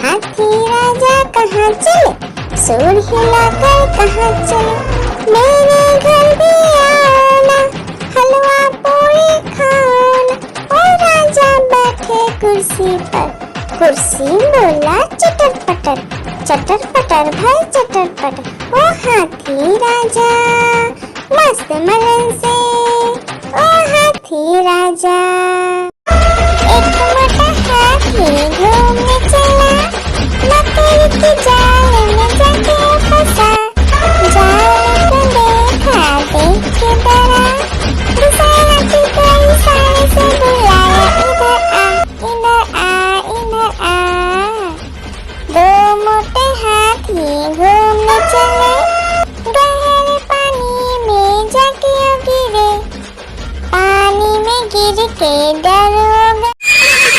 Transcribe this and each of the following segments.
हाथी राजा कहाँ चले, सूंड हिलाकर कहाँ चले। मेरे घर भी आना, हलवा पूरी खाना। ओ राजा बैठे कुर्सी पर, कुर्सी बोला चटर पटर, चटर पटर भाई चटर पटर। ओ हाथी राजा मस्त मलन से, ओ हाथी राजा। एक मोटा हाथी घूमने चला, मकड़ी के जाल में जाके फंसा। जाल को देखा देख के डरा, दूसरा हाथी को इशारे से बुलाया, इधर आ इधर आ इधर आ। दो मोटे हाथी घूमने चले, गहरे पानी में जाके गिरे। पानी में गिर के डर हो गया,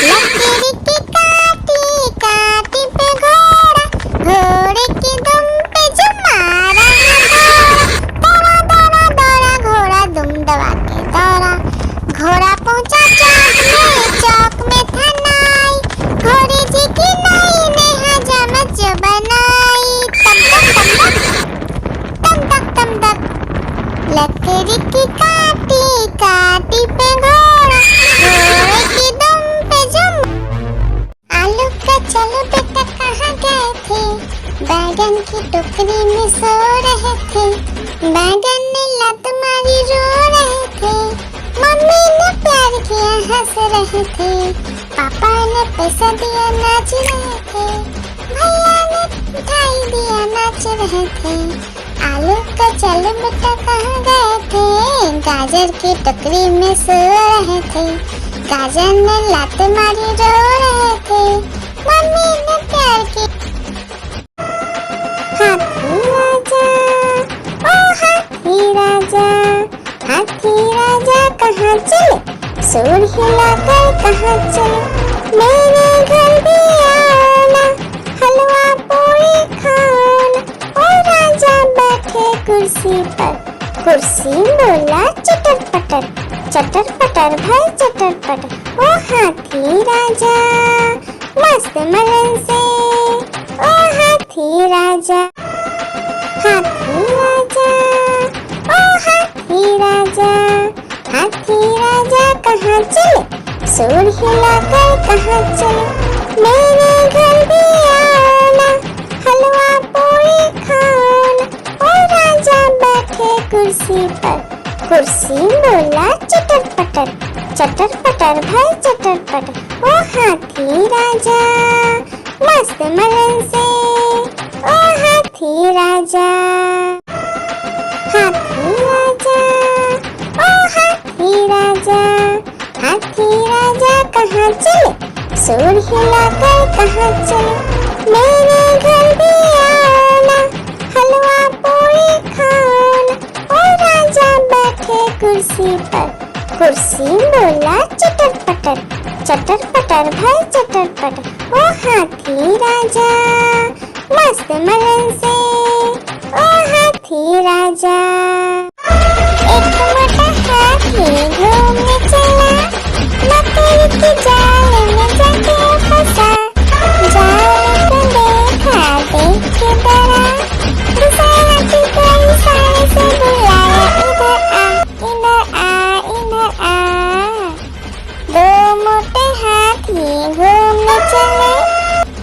लकीर की काटी काटी पे घोड़ा, घोड़े की दुम पे जो मारा है दौड़ा दौड़ा दौड़ा घोड़ा दुम दबा के दौड़ा। घोड़ा पहुंचा चौक में था नाई, घोड़े जी की नाई ने हजामत जो बनाई। तम तक तम तक लकड़ी की काटी काटी पे घोड़ा, घोड़े की दुम पे जुम। आलू का चलो बेटा कहाँ गए थे, बैगन की टोकरी में सो रहे थे। बैगन ने लत मारी रो रहे थे, मम्मी ने प्यार किया हंस रहे थे। पापा ने पैसा दिया नाच रहे थे, भैया ने मिठाई दिया नाच रहे थे। आलू का चलो बेटा कहाँ गए थे, गाजर की टोकरी में सो रहे थे। गाजर ने लात मारी रो रहे थे, मम्मी ने प्यार की। हाथी राजा ओ हाथी राजा, हाथी राजा कहाँ चले, सूंड हिलाकर कहाँ चले। मेरे घर भी आना, हलवा पूरी खाना। ओ राजा बैठे कुर्सी पर, कुर्सी बोला चटर पटर, चटर पटर भाई चटर पटर। ओ हाथी राजा मस्त मलन से, ओ हाथी राजा। हाथी राजा ओ हाथी राजा, हाथी राजा कहाँ चले, सूंड हिलाकर कहाँ चले। मेरे घर भी आना, हलवा पूरी खाना। ओ राजा बैठे कुर्सी पर, कुर्सी बोला चटर पटर, चटर पटर भाई चटर पटर। ओ हाथी राजा मस्त मलन से, ओ हाथी राजा। हाथी राजा ओ हाथी राजा, हाथी राजा कहाँ चले, सूंड हिलाकर कहाँ चले। मेरे घर भी आना, हलवा पूरी खाना। ओ राजा बैठे कुर्सी पर, कुर्सी बोला चटर पटर, चटर पटर भाई चटर पटर। ओ हाथी राजा मस्त मलन से, ओ हाथी राजा। एक मोटा हाथी घूमने चला, मकड़ी के जाल में जाके फंसा। जाल को देखा देख के डरा, दूसरा हाथी को इशारे से बुलाया, इधर आ इधर आ। दो मोटे हाथी घूमने चले,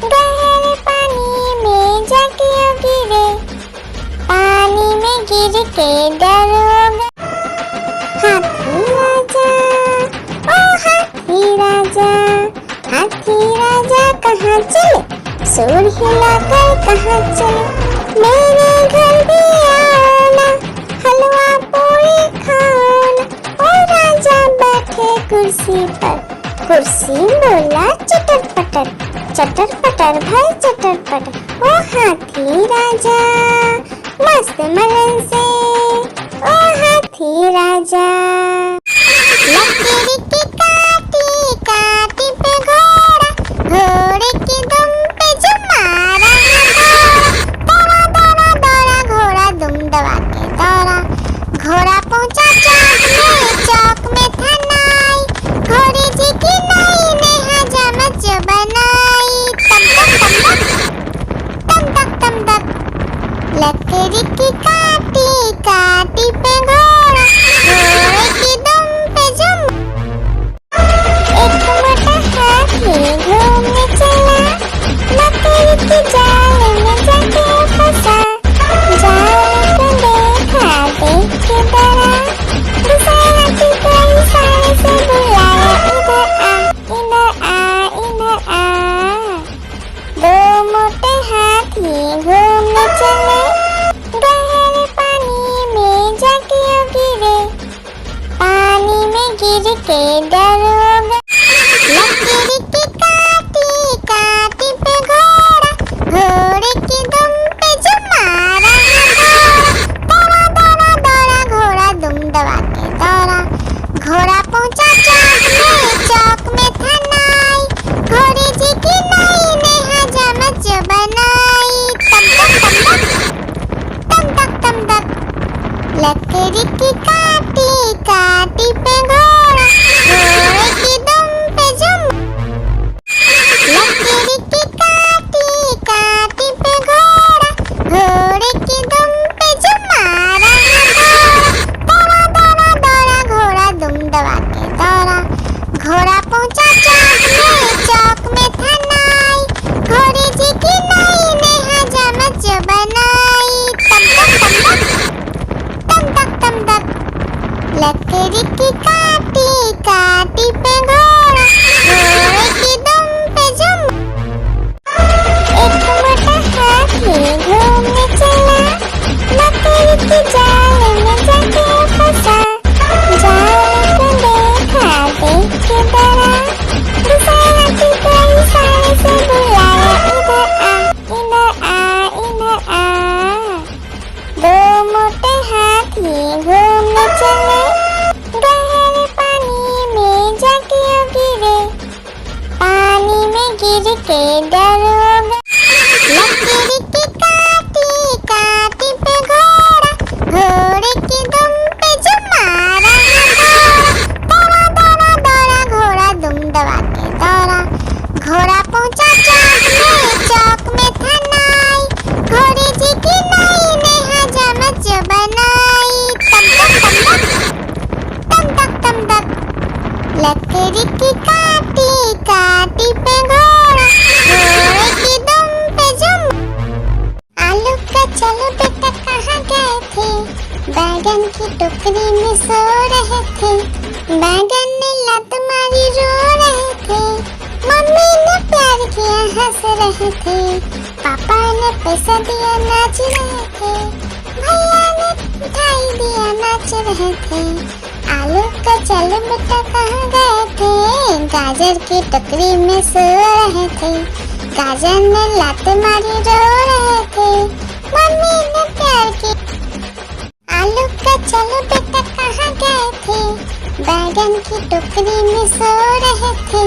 गहरे पानी में जाके गिरे। पानी में गिर के डर हो गया, हाथी राजा ओ हाथी राजा। हाथी राजा कहाँ चले, सूंड हिलाकर कहाँ चले। मेरे घर भी आना, हलवा पूरी खाना। ओ राजा बैठे कुर्सी पर, कुर्सी बोला चटर पटर, चटर पटर भाई चटर पटर। ओ हाथी राजा मस्त मलन से, ओ हाथी राजा। लकीर की काटी काटी पे घोड़ा, घोड़े की दुम पे जो मारा है दौड़ा दौड़ा दौड़ा घोड़ा दुम दबा के दौड़ा। घोड़ा पहुंचा चौक में था नाई, घोड़े जी की नाई ने हजामत जो बनाई। तम तक गिर के डरोगा। लकीर की काटी काटी पे घोड़ा, घोड़े की दुम पे जो मारा है दौड़ा, दौड़ा दौड़ा घोड़ा दुम दबा के दौड़ा। घोड़ा पहुंचा चौक में था नाई, घोड़े जी की नाई ने हजामत जो बनाई। तम तक तम तक लकड़ी की काटी काटी पे घोड़ा, घोड़े की दुम पे जुम। लकड़ी की काटी काटी पे घोड़ा, घोड़े की दुम पे जुम मारा है दौड़ा, दौड़ा दौड़ा घोड़ा दुम दबा के दौड़ा। घोड़ा पहुंचा चौक में था नाई, घोड़े जी की नाई ने हजामत जो बनाई। तम तक लकड़ी की काटी काटी पे घोड़ा, घोड़े की दुम पे जुम। एक मोटा हाथी घूमने चला, लकड़ी की जाल में जाके फंसा। जाल को देखा देख के डरा, दूसरा हाथी को इशारे से बुलाया, इधर आ इधर आ इधर आ। दो मोटे हाथी घूमने चले, गहरे पानी में जाके गिरे, पानी में गिर के डरोगा। लकीर की काटी काटी पे घोड़ा, घोड़े की दुम पे जो मारा है दौड़ा, दौड़ा दौड़ा घोड़ा दुम दबा के दौड़ा। घोड़ा पहुंचा चौक में था नाई, घोड़े जी की नाई ने हजामत जो बनाई। तम तक लकड़ी की काटी काटी पे घोड़ा, घोड़े की दुम पे जुम। आलू का चलो बेटा कहाँ गए थे, बैगन की टोकरी में सो रहे थे। बैगन ने लत मारी रो रहे थे, मम्मी ने प्यार किया हंस रहे थे, पापा ने पैसा दिया नाच रहे थे, भैया ने मिठाई दिया नाच रहे थे। आलू का चलो बेटा कहाँ गए थे, गाजर की टोकरी में सो रहे थे। गाजर ने लात मारी रो रहे थे, मम्मी ने प्यार की। आलू का चलो बेटा कहाँ गए थे, बैगन की टोकरी में सो रहे थे।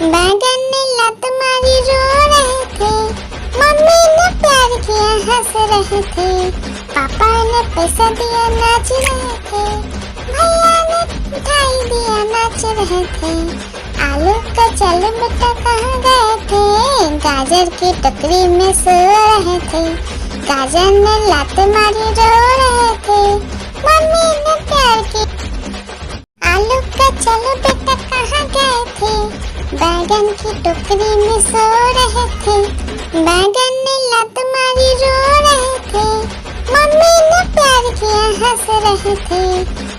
बैगन ने लात मारी रो रहे थे, मम्मी ने प्यार किया हंस रहे थे, पापा ने पैसा दिया नाच रहे थे, भैया ने मिठाई दिया नाच रहे थे। आलू का चलो बेटा कहाँ गए थे, गाजर की टोकरी में सो रहे थे। गाजर ने लात मारी रो रहे थे, मम्मी ने प्यार की। आलू का चलो बेटा कहाँ गए थे, बैगन की टोकरी में सो रहे थे। बैगन ने लात मारी रो रहे थे, मम्मी ने प्यार किया हंस रहे थे,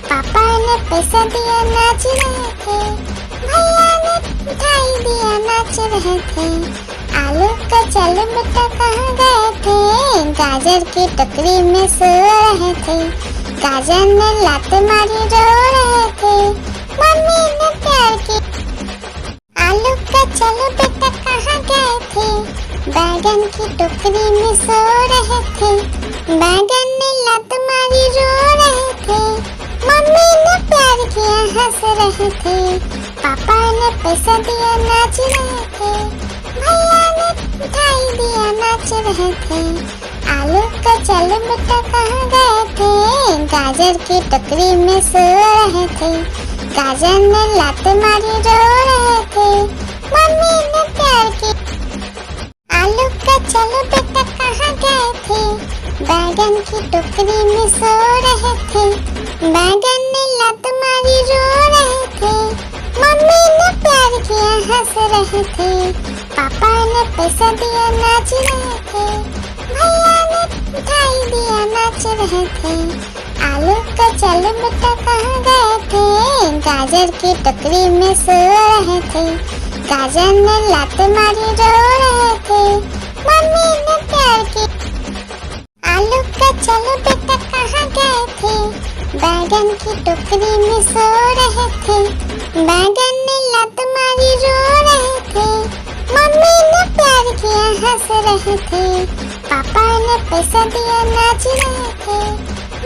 पापा ने पैसा दिया नाच रहे थे, भैया ने मिठाई दिया नाच रहे थे। आलू का चलो बेटा कहाँ गए थे, गाजर की टोकरी में सो रहे थे। गाजर ने लात मारी रो रहे थे, मम्मी ने प्यार की। आलू का चलो बेटा कहाँ गए थे, बैगन की टोकरी में सो रहे थे। बैगन ने लात मारी रो रहे थे, मम्मी ने प्यार किया हंस रहे थे, पापा ने पैसा दिया नाच रहे थे, भैया ने मिठाई दिया नाच रहे थे। आलू का चलो बेटा कहाँ गए थे, गाजर की टोकरी में सो रहे थे। गाजर ने लात मारी रो रहे थे, मम्मी ने प्यार की। आलू का चलो बेटा कहाँ गए थे, बैगन की टोकरी में सो रहे थे। बैगन ने लात मारी रो रहे थे, मम्मी ने प्यार किया हंस रहे थे, पापा ने पैसा दिया नाच रहे थे, भैया ने मिठाई दिया नाच रहे थे। आलू का चलो बेटा कहाँ गए थे, गाजर की टोकरी में सो रहे थे। गाजर ने लात मारी रो रहे थे, मम्मी ने प्यार की। आलू का चलो बेटा कहाँ गए थे, बैगन की टोकरी में सो रहे थे। बैगन ने लत मारी रो रहे थे, मम्मी ने प्यार किया हंस रहे थे, पापा ने पैसा दिया नाच रहे थे,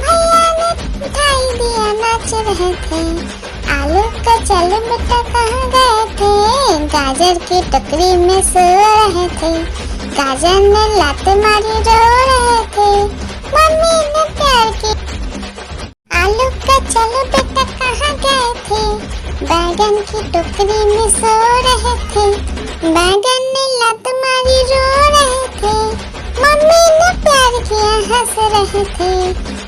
भैया ने मिठाई दिया नाच रहे थे। आलू का चल बेटा कहाँ गए थे, गाजर की टोकरी में सो रहे थे, गाजर ने लत मारी रो रहे थे, मम्मी ने प्यार की। आलू का चलो बेटा कहाँ गए थे, बैगन की टोकरी में सो रहे थे, बैगन ने लत मारी रो रहे थे, मम्मी ने प्यार किया हंस रहे थे,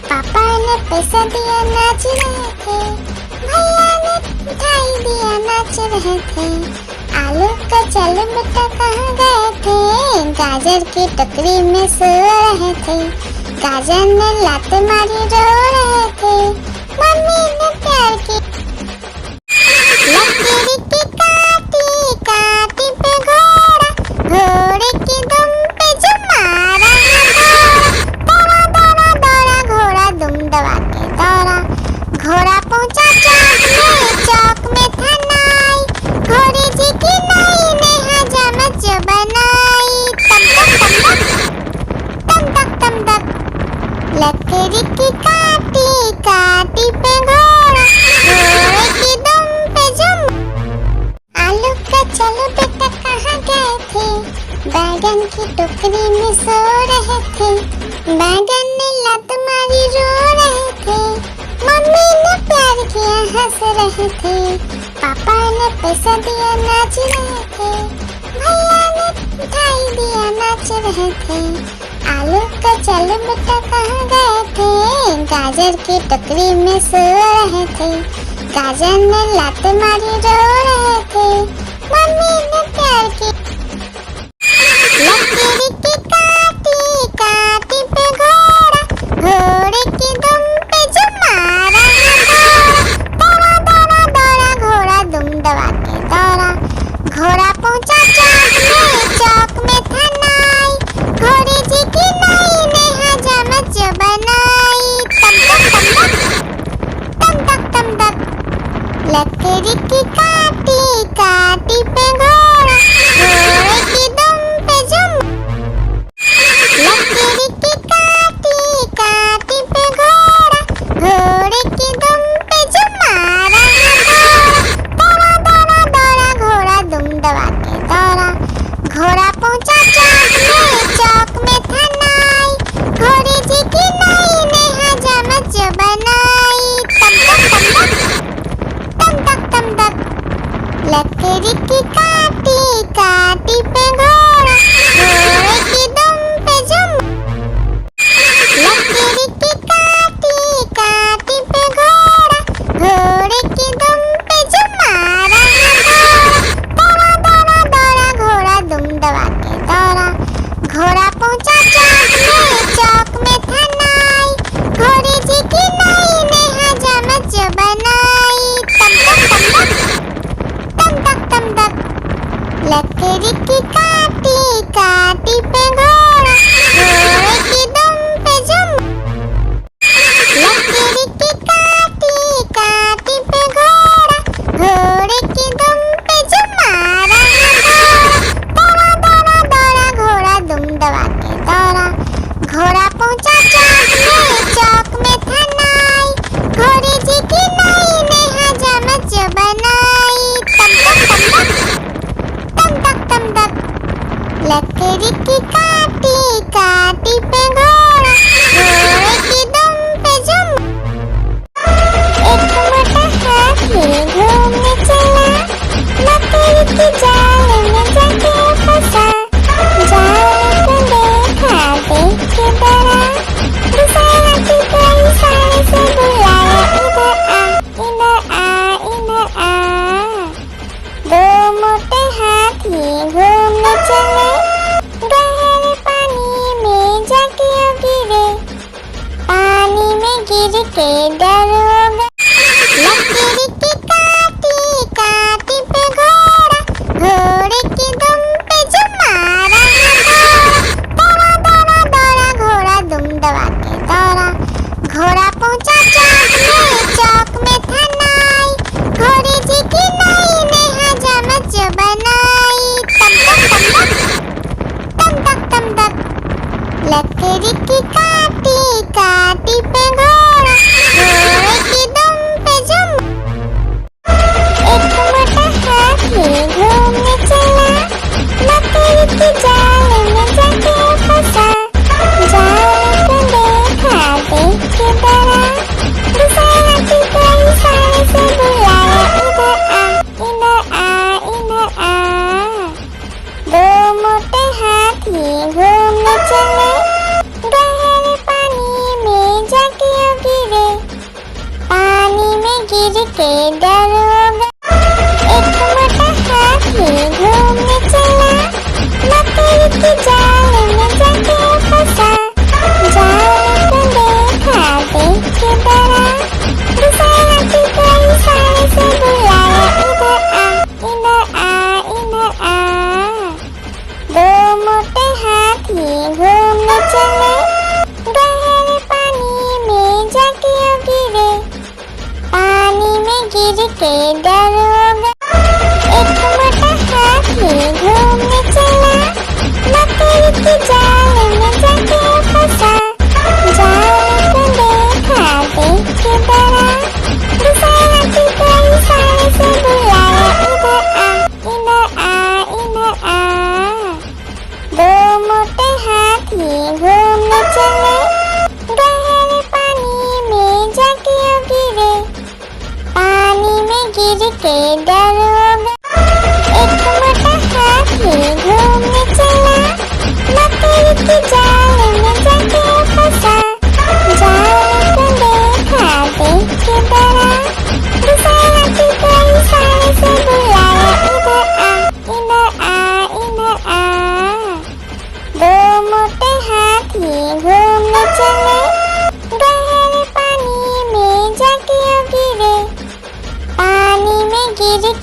पापा ने पैसा दिया नाच रहे थे, भैया ने मिठाई दिया नाच रहे थे। आलू का चलो बेटा कहाँ गए थे, गाजर की टोकरी में सो रहे थे, गाजर ने लत मारी रो रहे थे, मम्मी ने प्यार की। लकीर की काटी काटी पे घोड़ा, घोड़े की दुम पे जो मारा दौड़ा दौड़ा दौड़ा घोड़ा दुम दबा के दौड़ा, घोड़ा पहुंचा चौक में था नाई, घोड़े जी की नाई ने हजामत जो बनाई, तम तक तम तक। लकड़ी की काटी काटी पे घोड़ा, घोड़े की दुम पे जुम। आलू का चलो बेटा कहाँ गए थे, बैगन की टोकरी में सो रहे थे, बैगन ने लत मारी रो रहे थे, मम्मी ने प्यार किया हंस रहे थे, पापा ने पैसा दिया नाच रहे थे, भैया ने मिठाई दिया नाच रहे थे। आलू का चलो बेटा कहाँ गए थे, गाजर की टोकरी में सो रहे थे, गाजर ने लत मारी रो रहे थे, मम्मी ने प्यार की। लकीर की काटी काटी पे घोड़ा, घोड़े की दुम पे जो मारा दौड़ा दौड़ा दौड़ा घोड़ा दुम दबा के दौड़ा, घोड़ा पहुंचा चौक में था नाई, घोड़े जी की नाई ने हजामत जो बनाई, तम तक लकड़ी की काटी काटी पे घोड़ा, घोड़े की दुम पे जुम। लकड़ी की काटी काटी पे घोड़ा, घोड़े की दुम पे जो मारा दौड़ा दौड़ा दौड़ा घोड़ा दुम दबा के दौड़ा, घोड़ा पहुंचा चौक में था नाई, घोड़े जी की नाई ने हजामत जो बनाई, तम तक। लकड़ी की काटी काटी पे घोड़ा, घोड़े की दुम पे जुम। लकड़ी की काटी काटी पे घोड़ा, घोड़े की दुम पे जो मारा दौड़ा दौड़ा दौड़ा घोड़ा दुम दबा के दौड़ा, घोड़ा पहुंचा चौक में था नाई, घोड़े जी की नाई ने हजामत जो बनाई, तम तक। लकड़ी की काटी काटी पे घोड़ा, घोड़े की दुम पे जुम। लकड़ी की काटी काटी पे घोड़ा, घोड़े की दुम पे जो मारा दौड़ा दौड़ा दौड़ा घोड़ा दुम दबा के दौड़ा, घोड़ा पहुंचा चौक में था नाई, घोड़े जी की नाई ने हजामत जो बनाई, तम तक। लकड़ी की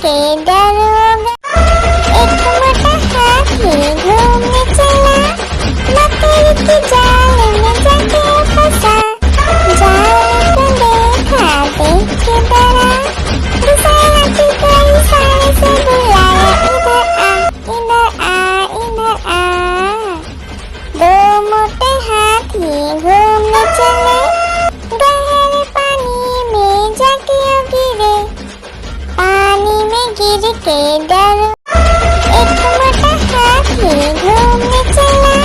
के दरोगा। एक मोटा हाथी घूमने चला, मकड़ी के जाल में जाके फंसा। जाल को देखा, देख के डरा, दूसरे हाथी को इशारे से बुलाया, इधर आ, इधर आ, इधर आ। दो मोटे हाथी घूमने चले, गहरे पानी में जाके गिरे। पानी में गिर के डरो। एक मोटा हाथी घूमने चला,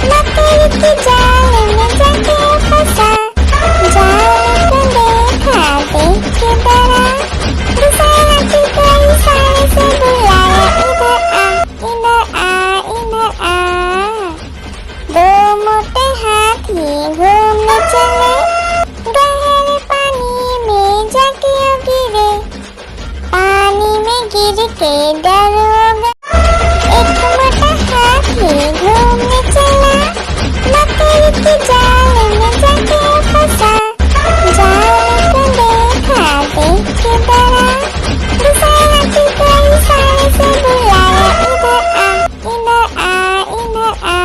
मकड़ी के जाल में जाके फंसा। जाल को देखा, देख के डरा, दूसरे हाथी को इशारे से बुलाया, इधर आ, इधर आ, इधर आ। दो मोटे हाथी घूमने चले, गहरे पानी में जाके गिरे। पानी में गिर के डरोगा। एक मोटा हाथी घूमने चला, मकड़ी के जाल में जाके फंसा। जाल को देखा, देख के डरा, दूसरे हाथी को इशारे से बुलाया, इधर आ, इधर आ, इधर आ।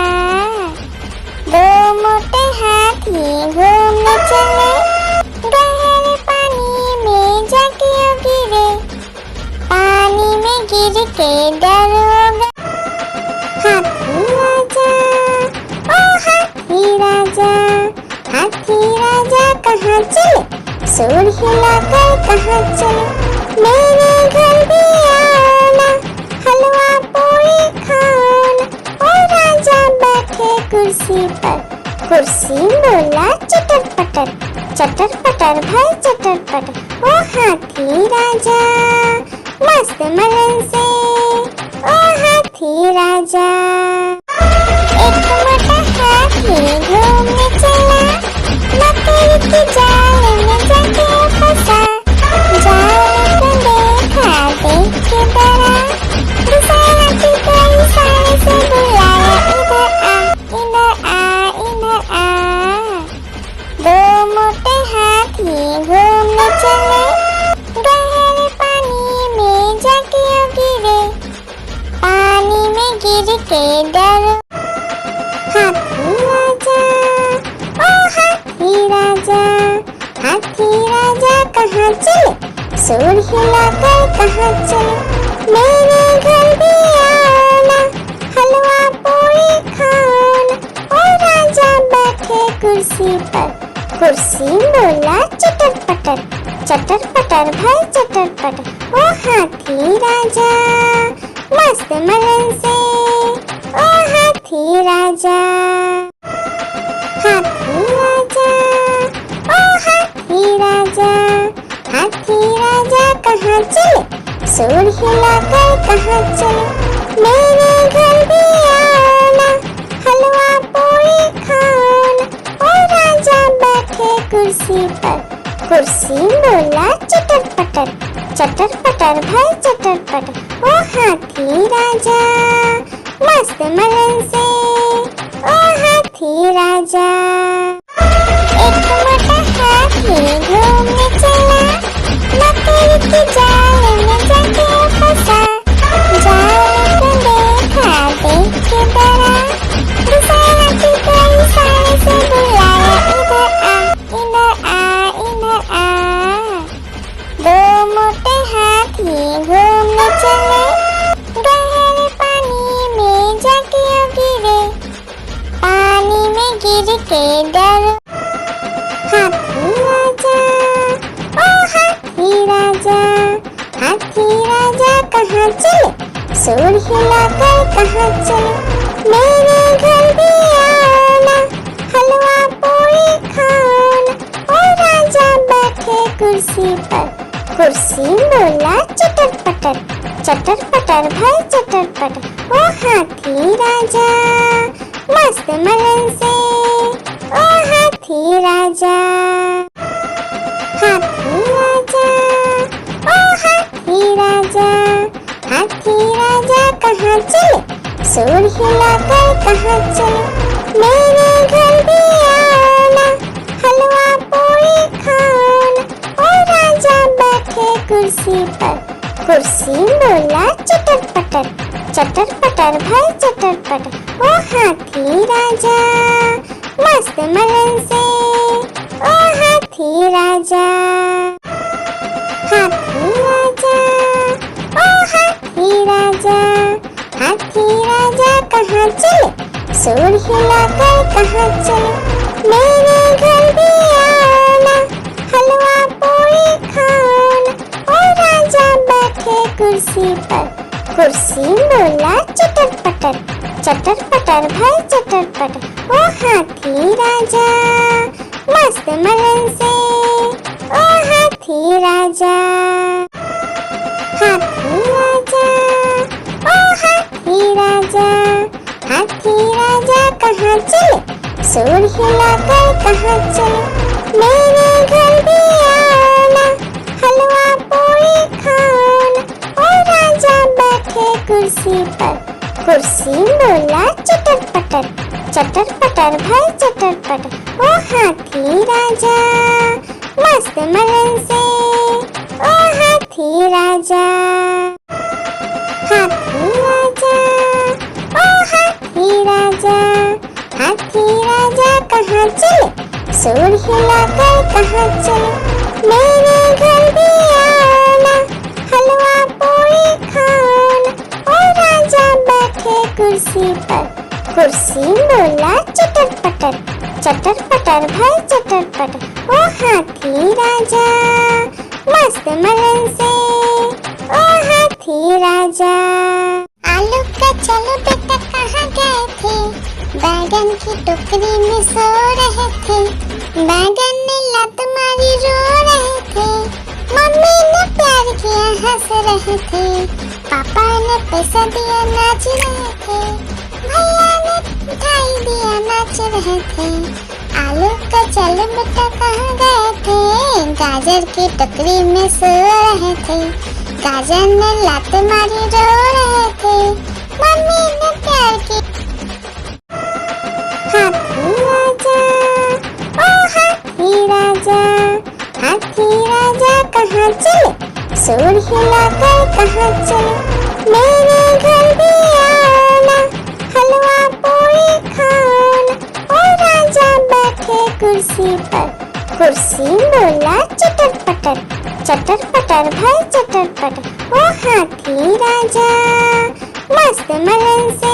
दो मोटे हाथी घूमने चले, गहरे पानी में जाके गिरे। पानी में गिर के डरोगा। हाथी राजा, ओ हाथी राजा, हाथी राजा कहाँ चले? सूर हिलाकर कहाँ चले? मेरे घर भी आना, हलवा पूरी खाना। ओ राजा बैठे कुर्सी पर, कुर्सी बोला चटर पटर, चटर पटर भाई चटर पटर। ओ हाथी राजा मस्त मलन से, ओ हाथी राजा। एक मोटा हाथी घूमने चला, मकड़ी के जाल में जाके फंसा। जाल को देखा, देख के डरा, दूसरे हाथी को इशारे से बुलाया, इधर आ, इधर आ, इधर आ। दो मोटे हाथी घूमने चले, गहरे पानी में जाके गिरे। पानी में गिर के डरो। हाथी राजा, ओ हाथी राजा, हाथी राजा कहाँ चले? सूर हिलाकर कहाँ चले? मेरे घर भी आना, हलवा पूरी खाना। ओ राजा बैठे कुर्सी पर, कुर्सी बोला चटर पटर, चटर पटर भाई चटर पटर। ओ हाथी राजा मस्त मलन से, ओ हाथी राजा। हाथी राजा, ओ हाथी राजा, हाथी राजा कहाँ चले? सूर हिलाकर कहाँ चले? मेरे घर भी आना, हलवा पूरी खाना। ओ राजा बैठे कुर्सी पर, कुर्सी बोला चटर पटर, चटर पटर भाई चटर पटर। ओ हाथी राजा मस्त मलन से, ओ हाथी राजा। एक मोटा हाथी घूमने चला, मकड़ी के जाल में जाके फंसा। जाल को देखा, देख के डरा, दूसरे हाथी को इशारे से बुलाया, इधर आ, इधर आ, इधर आ। दो मोटे हाथी घूमने चले, गहरे पानी में जाके गिरे। पानी में गिर के डरो। हाथी राजा, ओ हाथी राजा, हाथी राजा कहाँ चले? सूर हिलाकर कहाँ चले? मेरे घर भी आना, हलवा पूरी खाना। ओ राजा बैठे कुर्सी पर, कुर्सी बोला चटर पटर, चटर पटर भाई चटर पटर। ओ हाथी राजा मस्त मलन से, ओ हाथी राजा। हाथी राजा, ओ हाथी राजा, हाथी राजा कहाँ चले? सूर हिलाकर कहाँ चले? मेरे घर भी आना, हलवा पूरी खाना। ओ राजा बैठे कुर्सी पर, कुर्सी बोला चटर पटर भाई चटर पटर। ओ हाथी राजा मस्त मलन से, ओ हाथी राजा। हाथी राजा ओ हाथी राजा, हाथी राजा कहाँ चले, सूर हिलाकर कहाँ चले। मेरे घर भी आना, हलवा पूरी खाना। ओ राजा बैठे कुर्सी पर, कुर्सी बोला चटर पटर भाई चटर पटर। ओ हाथी राजा मस्त मलन से, ओ हाथी राजा। हाथी राजा ओ हाथी राजा, हाथी राजा कहाँ चले, सूर हिलाकर कहाँ चले। मेरे घर भी आना, हलवा पूरी खाना। ओ राजा बैठे कुर्सी पर, कुर्सी बोला चटर पटर भाई चटर पटर। ओ हाथी राजा मस्त मलन से, ओ हाथी राजा। हाथी राजा ओ हाथी राजा, हाथी राजा कहाँ चले, सूर हिलाकर कहाँ चले। मेरे घर भी आना, हलवा पूरी खाना। ओ राजा बैठे कुर्सी पर, कुर्सी बोला चटर पटर भाई चटर पटर। ओ हाथी राजा मस्त मलन से, ओ हाथी राजा। आलू का चलो बेटा कहाँ गए थे, बैगन की टोकरी में सो रहे थे। बैगन ने लात मारी रो रहे थे, मम्मी ने प्यार किया हंस रहे थे। पापा ने पैसा दिया नाच रहे थे, भैया ने मिठाई दिया नाच रहे थे। आलू का चलो बेटा कहाँ गए थे, गाजर की टोकरी में सो रहे थे। गाजर ने लात मारी रो रहे थे, मम्मी ने प्यार की। हाथी राजा ओ हाथी राजा, हाथी राजा कहाँ चले, सूर हिलाकर कहाँ चले। मेरे घर भी आना, हलवा पूरी खाना। ओ राजा बैठे कुर्सी पर, कुर्सी बोला चटर पटर भाई चटर पटर। ओ हाथी राजा मस्त मलन से,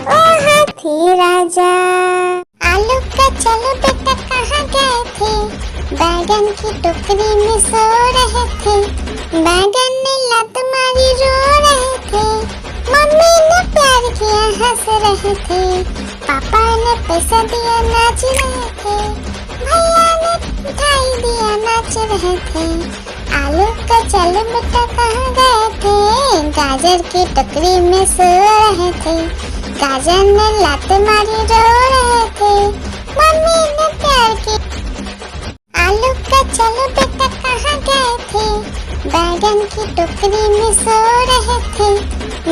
ओ हाथी राजा। आलू का चलो बेटा कहाँ गए थे, बैगन की टोकरी में सो रहे थे। बैगन ने लात मारी रो रहे थे, मम्मी ने प्यार किया हंस रहे थे। पापा ने पैसा दिया नाच रहे थे, भैया ने मिठाई दिया नाच रहे थे। आलू का चलो बेटा कहाँ गए थे, गाजर की टोकरी में सो रहे थे। गाजर ने लात मारी रो रहे थे, मम्मी ने प्यार की। आलू का चलो बेटा कहाँ गए थे, बैगन की टोकरी में सो रहे थे।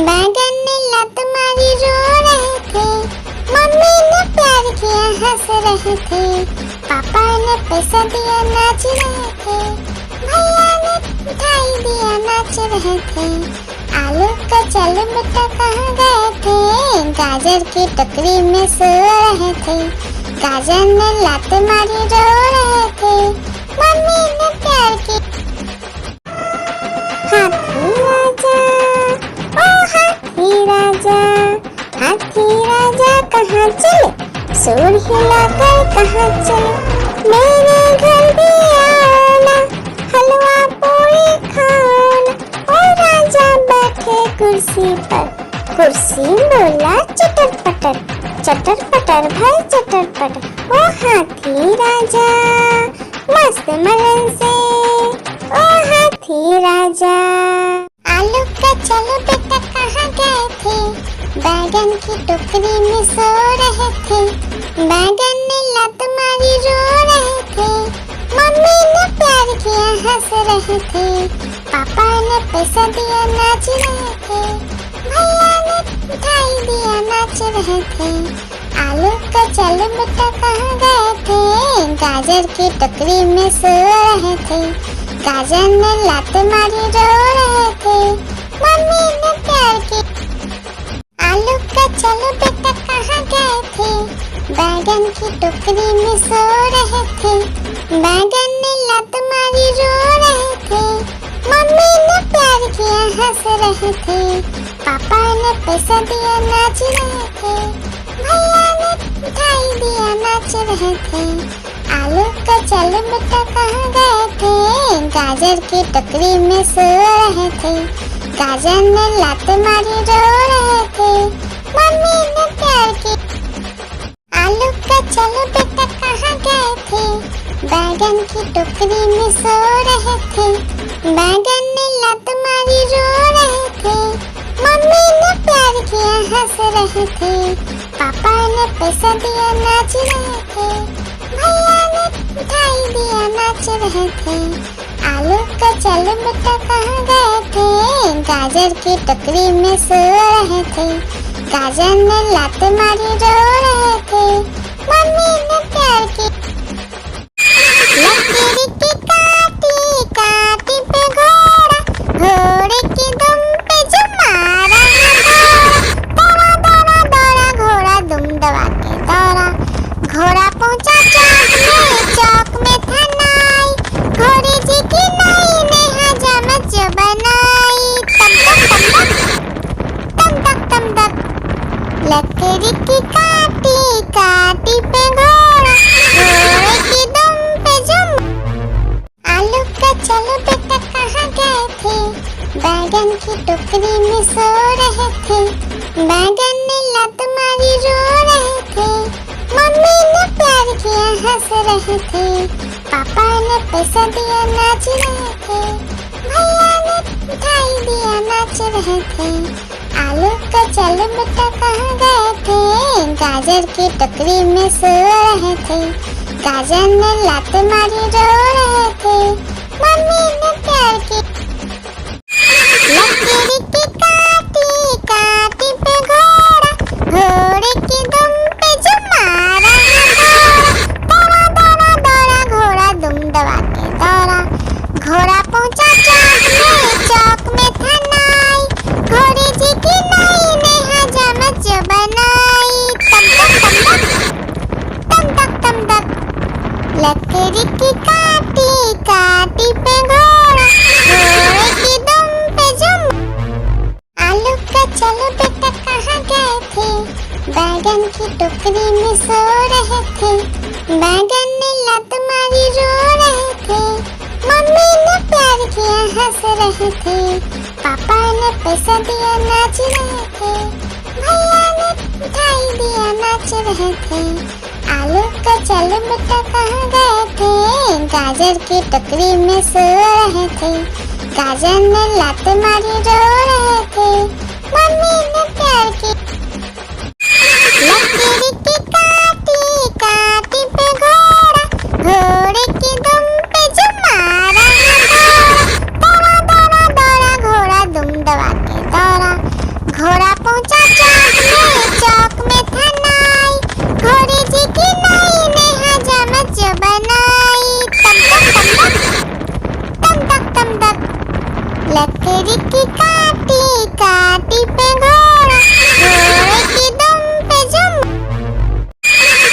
बैगन ने लात मारी रो रहे थे, मम्मी ने प्यार किया हंस रहे थे। पापा ने पैसा दिया नाच रहे थे, भैया ने मिठाई दिया नाच रहे थे। आलू का चलो बेटा कहाँ गए थे, गाजर की टोकरी में सो रहे थे। गाजर ने लात मारी रो रहे थे, मम्मी ने प्यार की। हाथी राजा ओ हाथी राजा, हाथी राजा कहाँ चले, सूर हिलाकर कहाँ चले। मेरे घर भी आना, हलवा पूरी खाना। ओ राजा बैठे कुर्सी पर, कुर्सी बोला चटर पटर भाई चटर पटर। ओ हाथी राजा मस्त मलन से, ओ हाथी राजा। आलू का चलो बेटा कहाँ गए थे, बैगन की टोकरी में सो रहे थे। बैगन ने लात मारी रो रहे थे, मम्मी ने प्यार किया हंस रहे थे। पापा ने पैसा दिया नाच रहे थे, भैया ने मिठाई दिया नाच रहे थे। आलू का चलो बेटा कहाँ गए थे, गाजर की टोकरी में सो रहे थे। गाजर ने लात मारी रो रहे थे, मम्मी ने प्यार की। आलू का चलो बेटा कहाँ गए थे, बैगन की टोकरी में सो रहे थे, बैगन ने लात मारी रो रहे थे, मम्मी ने प्यार किया हंस रहे थे, पापा ने पैसा दिया नाच रहे थे, भैया ने मिठाई दिया नाच रहे थे। आलू का चलो बेटा कहाँ गए थे, गाजर की टोकरी में सो रहे थे, गाजर ने लात मारी रो रहे थे, मम्मी ने प्यार की। आलू का चलो बेटा कहाँ गए थे, बैगन की टोकरी में सो रहे थे, बैगन ने लात मारी रो रहे थे, मम्मी ने प्यार किया हंस रहे थे, पापा ने पैसा दिया नाच रहे थे, भैया ने मिठाई दिया नाच रहे थे। आलू का चलो बेटा कहाँ गए थे, गाजर की टोकरी में सो रहे थे, गाजर ने लात मारी रो रहे थे, मम्मी ने प्यार की। लकीर की काटी काटी पे घोड़ा, घोड़े की दुम पे जो मारा दौड़ा दौड़ा दौड़ा घोड़ा दुम दबा के दौड़ा, घोड़ा पहुंचा चौक में था नाई, घोड़े जी की नाई ने हजामत जो बनाई, तम तक तम तक। लकड़ी की काटी काटी पे घोड़ा, घोड़े की दुम पे जुम। आलू का चलो बेटा कहाँ गए थे, बैगन की टोकरी में सो रहे थे, बैगन ने लात मारी रो रहे थे, मम्मी ने प्यार किया हंस रहे थे, पापा ने पैसा दिया नाच रहे थे, भैया ने मिठाई दिया नाच रहे थे। आलू का चलो बेटा कहाँ गए थे, गाजर की टोकरी में सो रहे थे, गाजर ने लात मारी रो रहे थे, मम्मी ने प्यार की। लकीर की काटी काटी पे घोड़ा, घोड़े की दुम पे जो मारा दौड़ा दौड़ा दौड़ा घोड़ा दुम दबा के दौड़ा, घोड़ा पहुंचा चौक में था नाई, घोड़े जी की नाई ने हजामत जो बनाई, तम तक लकड़ी की काटी काटी पे घोड़ा, घोड़े की दुम पे जुम। आलू का चलो बेटा कहाँ गए थे, बैगन की टोकरी में सो रहे थे, बैगन ने लात मारी रो रहे थे, मम्मी ने प्यार किया हंस रहे थे, पापा ने पैसा दिया नाच रहे थे, भैया ने मिठाई दिया नाच रहे थे। आलू का चलो बेटा कहाँ गए थे, गाजर की टोकरी में सो रहे थे, गाजर ने लात मारी रो रहे थे, मम्मी ने प्यार की। लकीर की काटी काटी पे घोड़ा, घोड़े की दुम पे जो मारा दौड़ा दौड़ा दौड़ा घोड़ा दुम दबा के दौड़ा, घोड़ा पहुंचा चौक में था नाई, घोड़े जी की नाई ने हजामत जो बनाई, तम तक। लकड़ी की काटी काटी पे घोड़ा, घोड़े की दुम पे जुम।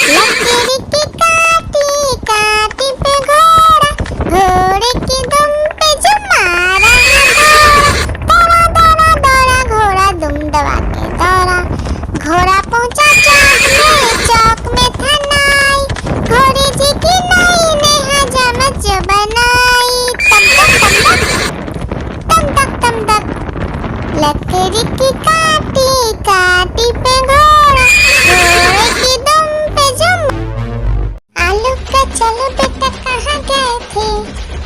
लकड़ी की काटी काटी पे घोड़ा, घोड़े की दुम पे जो मारा दौड़ा दौड़ा दौड़ा घोड़ा दुम दबा के दौड़ा, घोड़ा पहुंचा चौक में था नाई, घोड़े जी की नाई ने हजामत जो बनाई, तम तक। लकड़ी की काटी काटी पे घोड़ा, घोड़े की दुम पे जुम। आलू का चलो बेटा कहाँ गए थे,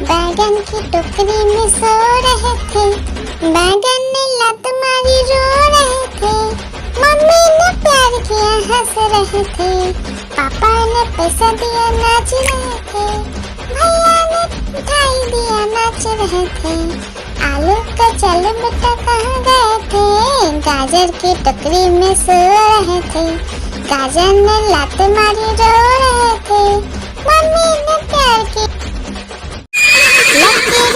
बैगन की टोकरी में सो रहे थे, बैगन ने लात मारी रो रहे थे, मम्मी ने प्यार किया हंस रहे थे, पापा ने पैसा दिया नाच रहे थे, भैया ने मिठाई दिया नाच रहे थे। आलू का चलो बेटा कहाँ गए थे, गाजर की टोकरी में सो रहे थे, गाजर ने लात मारी रो रहे थे, मम्मी ने प्यार की। लकीर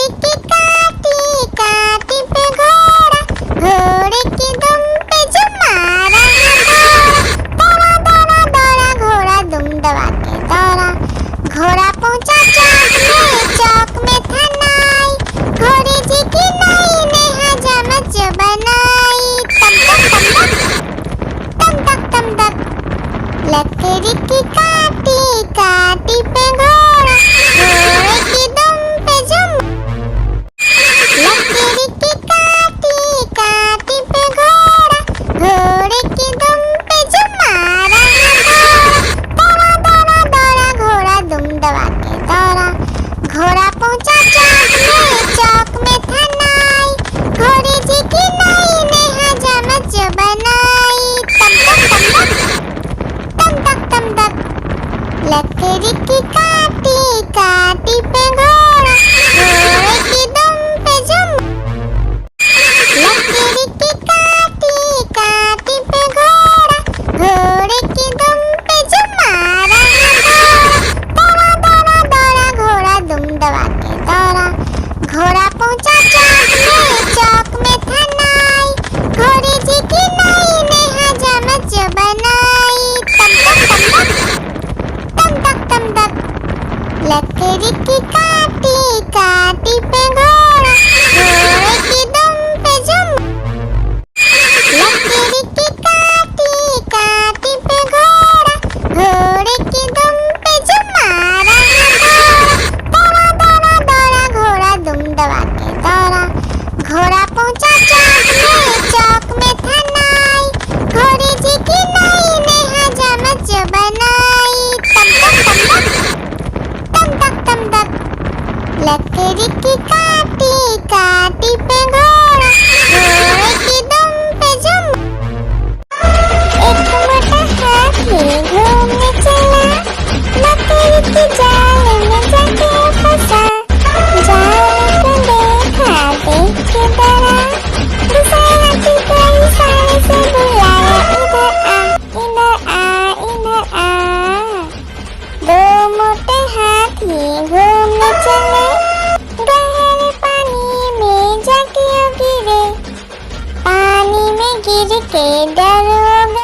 गिर के डरोगा।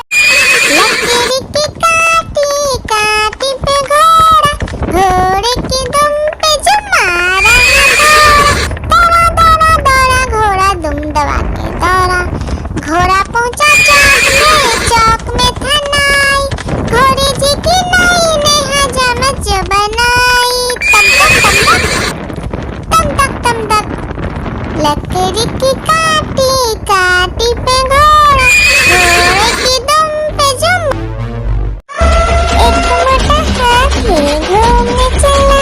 लकड़ी की काटी काटी पे घोड़ा, घोड़े की दुम पे जो मारा दौड़ा दौड़ा दौड़ा घोड़ा दुम दबा के दौड़ा। घोड़ा पहुंचा चौक में था नाई, घोड़े जी की नाई ने हजामत जो बनाई। तम तक तम तक लकड़ी की काटी काटी पे घोड़ा, घोड़े की दुम पे जो एक मोटा हाथी घूमने चला,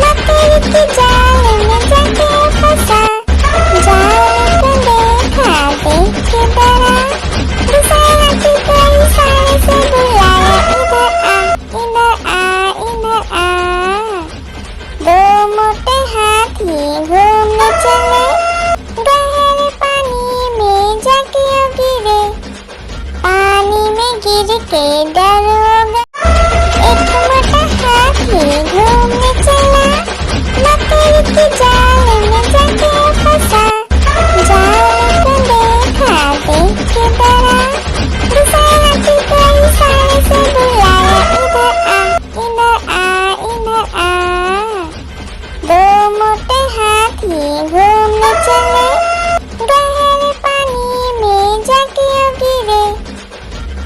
लकड़ी की जाल में जाके फंसा। जाल को देखा देख के डरा, दूसरे हाथी को इशारे से बुलाया, इधर आ इधर आ। दो मोटे हाथी घूमने चले, गहरे पानी में जाके गिरे, पानी में गिर के डरोगा। एक मोटा हाथी घूमने चला, लकड़ी की जाल में जाके फंसा। जाल को देखा देख के डरा, दूसरे हाथी को इशारे से बुलाया, इधर आ इधर आ। दो मोटे हाथी घूमने चले, गहरे पानी में जाके गिरे,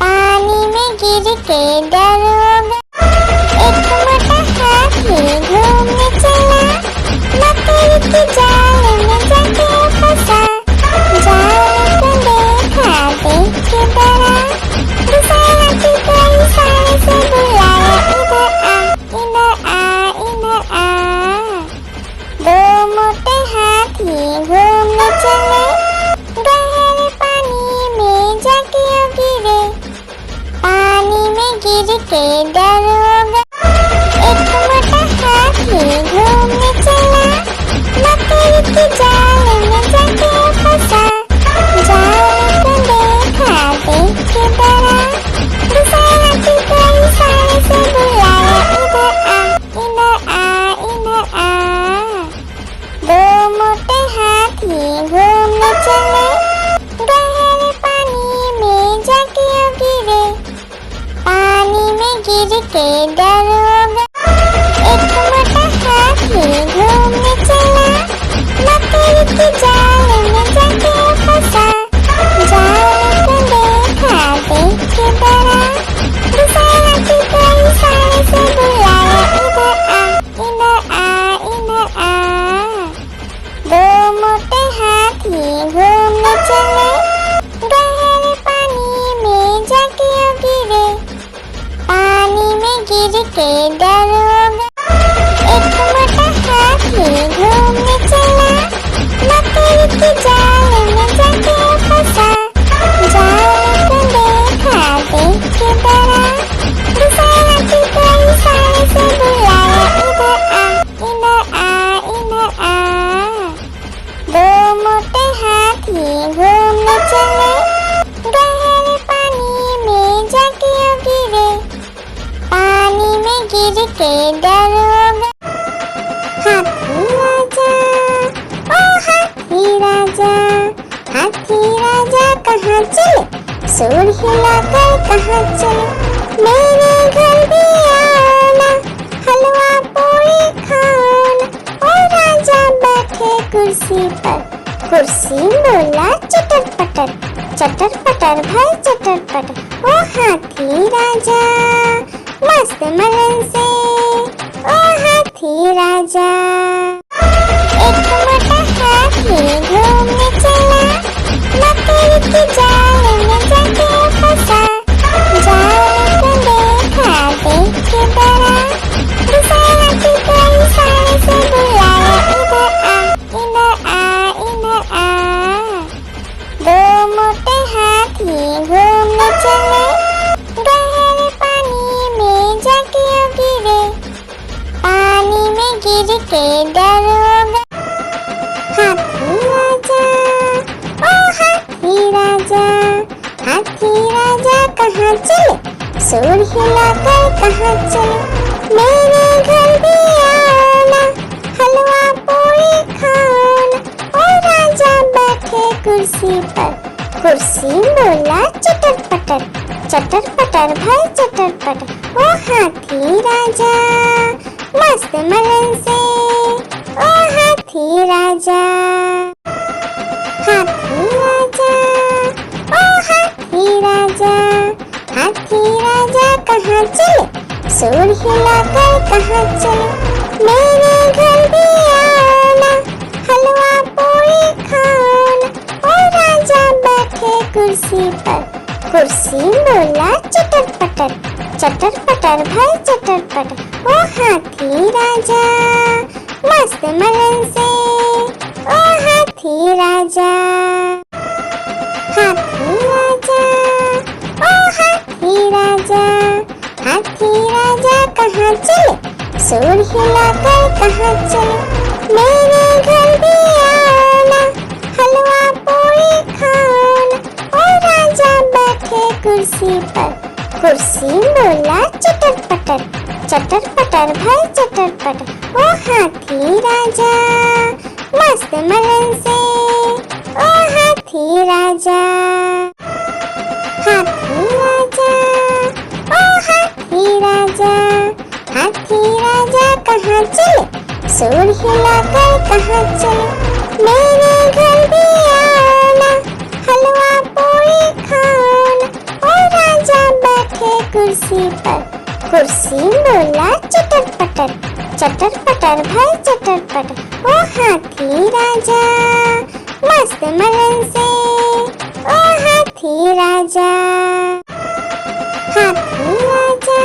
पानी में गिर के डरोगा। एक मोटा हाथी घूमने चला, लकड़ी की जाल में जाके फंसा। जाल को देखा देख के डरा, दूसरे हाथी को इशारे से बुलाया, इधर आ इधर आ। दो मोटे हाथी घूमने चले, गहरे पानी में जाके गिरे, पानी में गिर के डरोगा। एक मोटा हाथी घूमने चला, लकड़ी की जाल में जाके फंसा। जाल को देखा देख के डरा, दूसरे हाथी को इशारे से बुलाया, इधर आ इधर आ। दो मोटे हाथी घूमने चले, गहरे पानी में जाके गिरे, पानी में गिर के डरोगा। एक मोटा हाथी घूमने चला, लकड़ी की जाल में जाके फंसा। जाल को देखा देख के डरा, दूसरे हाथी को इशारे से बुलाया, इधर आ इधर आ। दो मोटे हाथी घूमने चले, गहरे पानी में जाके गिरे, पानी में गिर के डरोगा। एक मोटा हाथी घूमने चला, लकड़ी की जाल में जाके फंसा। जाल को देखा देख के डरा, दूसरे हाथी को इशारे से बुलाया, इधर आ इधर आ। दो मोटे हाथी घूमने चले, गहरे पानी में जाके गिरे, पानी में गिर के डरोगा। हाथी राजा ओ हाथी राजा, हाथी राजा कहाँ चले, सूर हिलाकर कहाँ चले। मेरे घर भी आना, हलवा पूरी खाना। ओ राजा बैठे कुर्सी पर, कुर्सी बोला चटर पटर भाई चटर पटर। ओ हाथी राजा मस्त मलन से, ओ हाथी राजा। एक मोटा हाथी घूमने चला, लकड़ी की जाल में जाके फंसा। जाल को देखा देख के डरा, दूसरे हाथी को इशारे से बुलाया, इधर आ। दो मोटे हाथी घूमने चले, गहरे पानी में जाके गिरे, पानी में गिर के डरोगा। हाथी राजा ओ हाथी राजा, हाथी राजा कहाँ चले, सूर हिलाकर कहाँ चले। मेरे घर भी आना, हलवा पूरी खाना। ओ राजा बैठे कुर्सी पर, कुर्सी बोला चटर पटर, चटर पटर भाई चटर पटर। ओ हाथी राजा मस्त मलन से, ओ हाथी राजा। हाथी राजा, ओ हाथी राजा, हाथी राजा कहाँ चले, सूर हिलाकर कहाँ चले। मेरे घर भी आना, हलवा पूरी खाना। ओ राजा बैठे कुर्सी पर, कुर्सी बोला चटर पटर, चटर पटर भाई चटर पटर। ओ हाथी राजा मस्त मलन से, ओ हाथी राजा। हाथी राजा, ओ हाथी राजा, हाथी राजा कहाँ चले, सूर हिलाकर कहाँ चले। मेरे घर भी आना, हलवा पूरी खाना। ओ राजा बैठे कुर्सी पर, कुर्सी बोला चटर पटर, चटर पटर भाई चटर पटर। ओ हाथी राजा मस्त मलन से, ओ हाथी राजा। हाथी राजा, ओ हाथी राजा, हाथी राजा कहाँ चले, सूर हिलाकर कहाँ चले। मेरे घर भी आना, हलवा पूरी खाना। ओ राजा बैठे कुर्सी पर, कुर्सी बोला चटर पटर, चटर पटर भाई चटर पटर। ओ हाथी राजा मस्त मलन से, ओ हाथी राजा। हाथी राजा,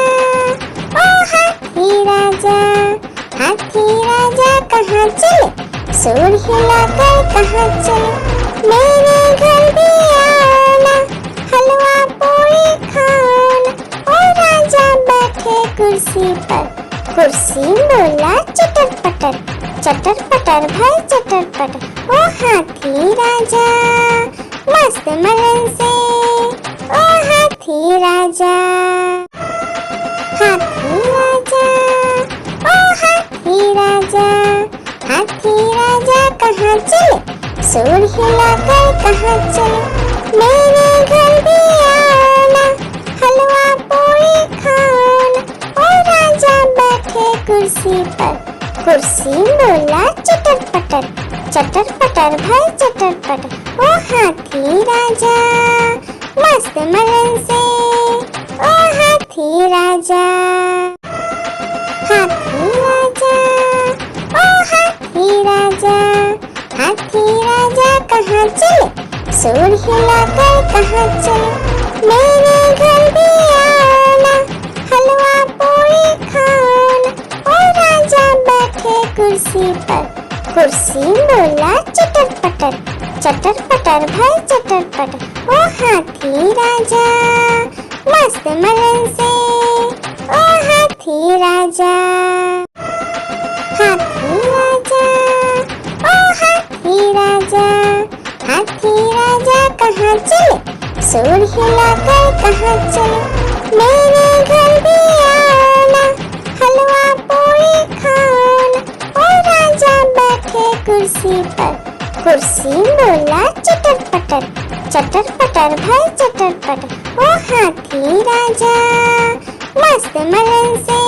ओ हाथी राजा, हाथी राजा कहाँ चले, सूर हिलाकर कहाँ चले। मेरे घर भी आना, हलवा पूरी खाना। ओ राजा बैठे कुर्सी पर, कुर्सी बोला चटर पटर, चटर पटर भाई चटर पटर। ओ हाथी राजा मस्त मलन से, ओ हाथी राजा। हाथी राजा, ओ हाथी राजा, हाथी राजा कहाँ चले, सूर हिलाकर कहाँ चले। मेरे घर भी आना, हलवा पूरी खाना। ओ राजा बैठे कुर्सी पर, कुर्सी बोला चटर पटर, चटर पटर भाई चटर पटर। ओ हाथी राजा मस्त मलन से, ओ हाथी राजा। हाथी राजा, ओ हाथी राजा, हाथी राजा कहाँ चले, सूर हिलाकर कहाँ चले। मेरे घर भी आना, हलवा पूरी खाना। ओ राजा बैठे कुर्सी पर, कुर्सी बोला चटर पटर, चटर पटर भाई चटर पटर। ओ हाथी राजा मस्त मलन से, ओ हाथी राजा। हाथी राजा, ओ हाथी राजा, हाथी राजा कहाँ चले, सूर हिलाकर कहाँ चले। मेरे घर भी आना, हलवा पूरी खाना। ओ राजा बैठे कुर्सी पर, कुर्सी बोला चटर पटर, चटर पटर भाई चटर पटर। ओ हाथी राजा मस्त मलन से,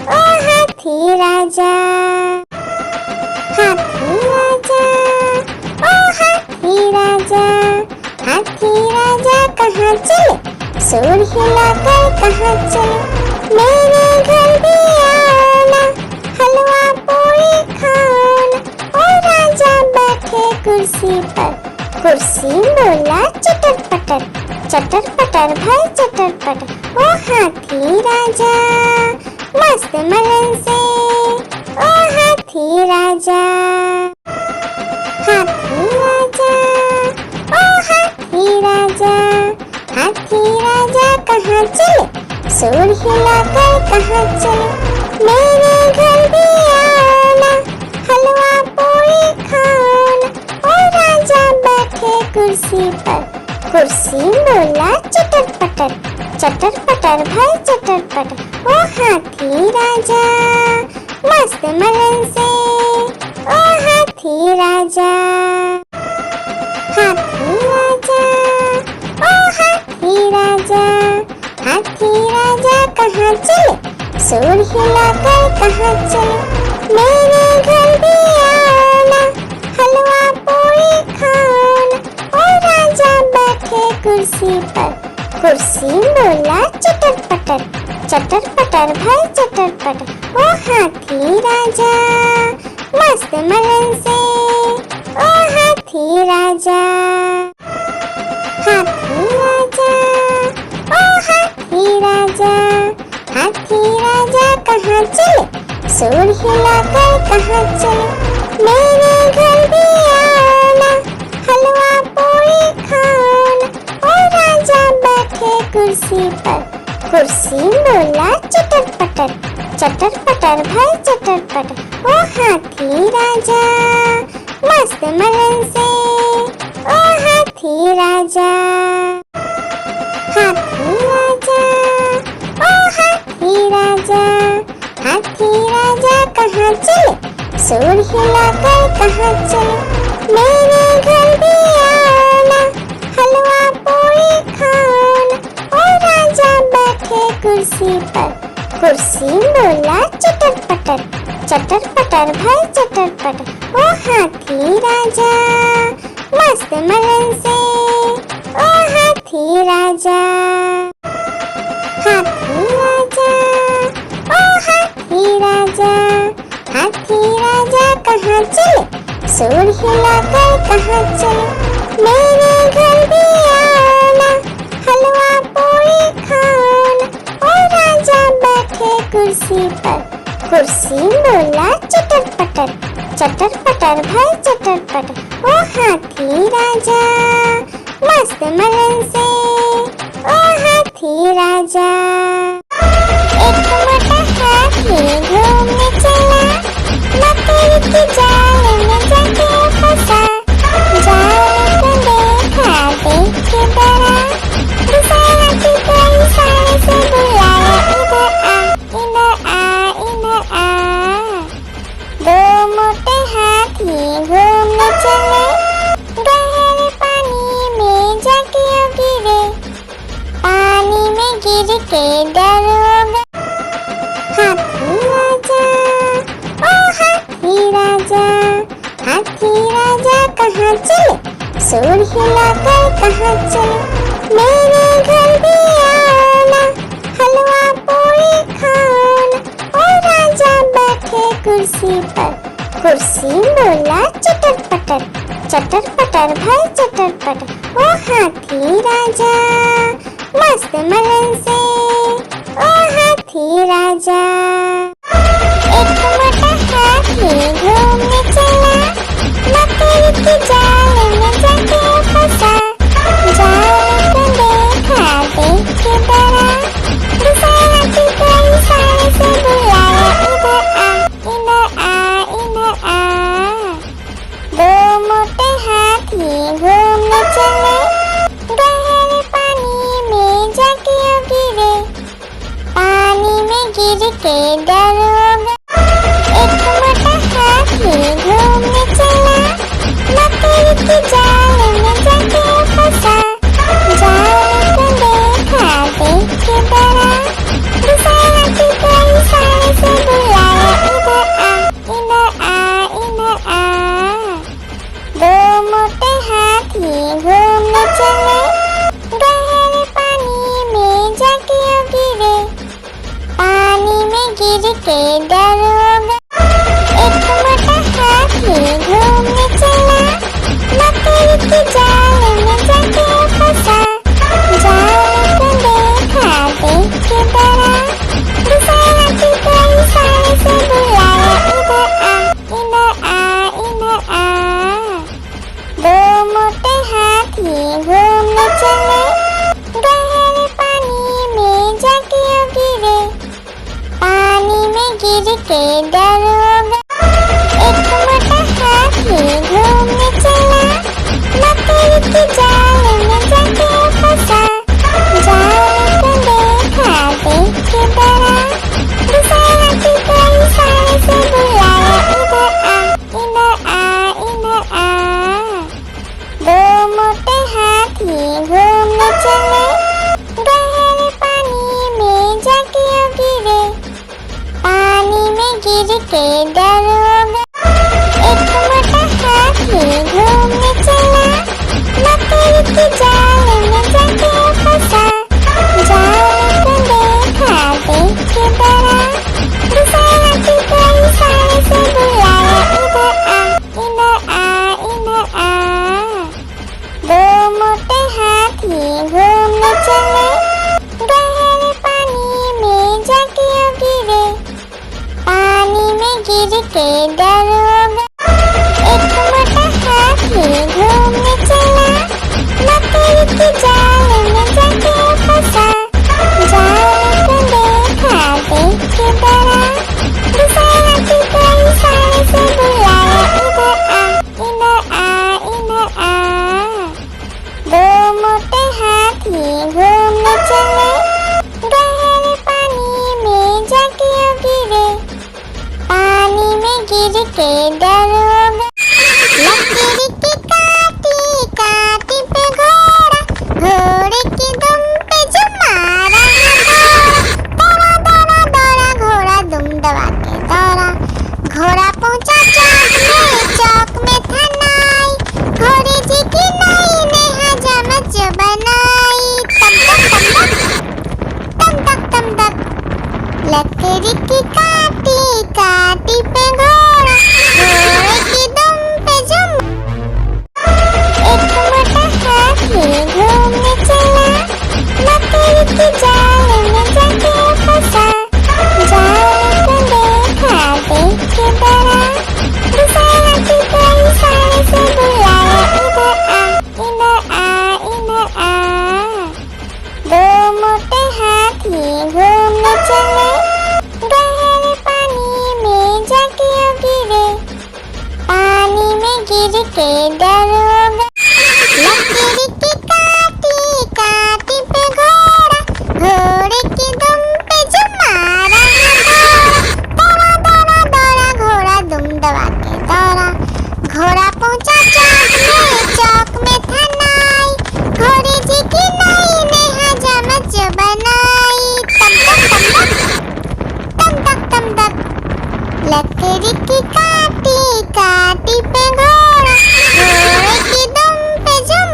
ओ हाथी राजा। हाथी राजा, ओ हाथी राजा, हाथी राजा कहाँ चले, सूर हिलाकर कहाँ चले। मेरे घर भी आना, हलवा पूरी खाना। ओ राजा बैठे कुर्सी पर, कुर्सी बोला चटर पटर, चटर पटर भाई चटर पटर। ओ हाथी राजा मस्त मलन से, ओ हाथी राजा। हाथी राजा, ओ हाथी राजा, हाथी राजा कहाँ चले, सूर हिलाकर कहाँ चले। मेरे घर भी आना, हलवा पूरी खाना। ओ राजा बैठे कुर्सी पर, कुर्सी बोला चटर पटर, चटर पटर भाई चटर पटर। ओ हाथी राजा मस्त मलन से, ओ हाथी राजा। हाथी राजा, हाथी राजा कहाँ चले, सूर हिलाकर कहाँ चले, मेरे घर भी आना, हलवा पूरी खाना। ओ राजा बैठे कुर्सी पर, कुर्सी बोला चटर पटर, चटर पटर भाई चटर पटर। ओ हाथी राजा मस्त मलन से, ओ हाथी राजा, हाथी राजा, ओ हाथी राजा, हाथी राजा कहाँ चले, सूर हिलाकर कहाँ चले, मेरे घर भी आना, हलवा पूरी खाना। ओ राजा बैठे कुर्सी पर, कुर्सी बोला चटर पटर, चटर पटर भाई चटर पटर। ओ हाथी राजा मस्त मलन से, ओ हाथी राजा, हाथी राजा, ओ हाथी राजा, हाथी राजा कहाँ चले, सूर हिलाकर कहाँ चले, मेरे घर भी आना, हलवा पूरी खाना। ओ राजा बैठे कुर्सी पर, कुर्सी बोला चटर पटर, चटर पटर भाई चटर पटर। ओ हाथी राजा मस्त मलन से, ओ हाथी राजा, हाथी राजा, ओ हाथी राजा, हाथी राजा कहाँ चले, सूर हिलाकर कहाँ चले, मेरे घर भी आना, हलवा पूरी खाना। ओ राजा बैठे कुर्सी पर, कुर्सी बोला चटर पटर, चटर पटर भाई चटर पटर। ओ हाथी राजा मस्त मलन से, ओ हाथी राजा। एक मोटा हाथी घूमने चला, मकड़ी की जाल में जाके फंसा, जाल को देखा देख के डरा, दूसरे हाथी को इशारे से बुलाया, इधर आ, इधर आ, इधर आ। दो मोटे हाथी घूमने चले, गहरे पानी में जाके गिरे, पानी में गिर के डर हो गए। हाथी राजा, ओ हाथी राजा, हाथी राजा कहाँ चले, सूर हिलाकर कहाँ चले, मेरे घर भी आना, हलवा पूरी खाना। ओ राजा बैठे कुर्सी पर, कुर्सी बोला चटर पटर, चटर पटर भाई चटर पटर। ओ हाथी राजा मस्त मलन से, ओ हाथी राजा। एक मोटा हाथी घूमने चला, मकड़ी की जाल में जाके फंसा, जाल को देखा देख के डरा, दूसरे हाथी को इशारे से बुलाया, इधर आ, इधर आ, इधर आ। दो मोटे हाथी घूमने चले, गहरे पानी में जाके गिरे, पानी में गिर के डर हो गए। एक मोटा हाथी घूमने चला, मकड़ी की जाल में जाके फंसा, जाल को देखा देख के डरा, दूसरे हाथी को इशारे से बुलाया, इधर आ, इधर आ। दो मोटे हाथी घूमने चले, गहरे पानी में जाके गिरे, पानी में गिर के डर हो गए। एक मोटा हाथी घूमने चला, मकड़ी की जाल में जाके फंसा, जाल को देखा देख के डरा, दूसरे हाथी को इशारे से बुलाया, इधर आ, इधर आ। दो मोटे हाथी घूमने चले, गहरे पानी में जाके गिरे, पानी में गिर के डर हो गए। एक मोटा हाथी घूमने चला, मकड़ी की जाल में जाके फंसा, जाल को देखा देख के डरा, दूसरे हाथी को इशारे से बुलाया, इधर आ, इधर आ। दो मोटे हाथी घूमने चले, गहरे पानी के दरोगा। एक मोटा हाथी घूमने चला, मकड़ी के जाल में जाके फंसा। जाल को देखा, देख के डरा, दूसरे हाथी को इशारे से बुलाया, इधर आ, इधर आ, इधर आ। दो मोटे हाथी घूमने चले, गहरे पानी में जाके गिरे। पानी में गिर के डरोगा। एक मोटा हाथी घूमने चला, मकड़ी के जाल में जाके फंसा। जाल को देखा, देख के डरा, दूसरे हाथी को इशारे से बुलाया, इधर आ, इधर आ, इधर आ। दो मोटे हाथी घूमने चले, गहरे पानी में जाके गिरे। पानी में गिर के डरोगा। लकड़ी की काटी काटी पे घोड़ा, घोड़े की दुम पे जो मारा है दौड़ा, दौड़ा दौड़ा घोड़ा दुम दबा के दौड़ा। घोड़ा पहुंचा चौक में था नाई, घोड़े जी की नाई ने हजामत जो बनाई। तम तक तम तक, लकड़ी की काटी काटी पे घोड़ा, घोड़े की दुम पे जुम। एक मोटा हाथी घूमने चला, मकड़ी के जाल में जाके फंसा। जाल को देखा, देख के डरा, दूसरे हाथी को इशारे से बुलाया, इधर आ, इधर आ, इधर आ। दो मोटे हाथी घूमने चले, गहरे पानी में जाके गिरे। पानी में गिर के डरोगा। लकड़ी की काटी काटी पे घोड़ा, घोड़े की दुम पे जो मारा है दौड़ा, दौड़ा दौड़ा घोड़ा दुम दबा के दौड़ा। घोड़ा पहुंचा चौक में था नाई, घोड़े जी की नाई ने हजामत जो बनाई। तम तक तम तक, लकड़ी की काटी काटी पे घोड़ा, घोड़े की दुम पे जुम।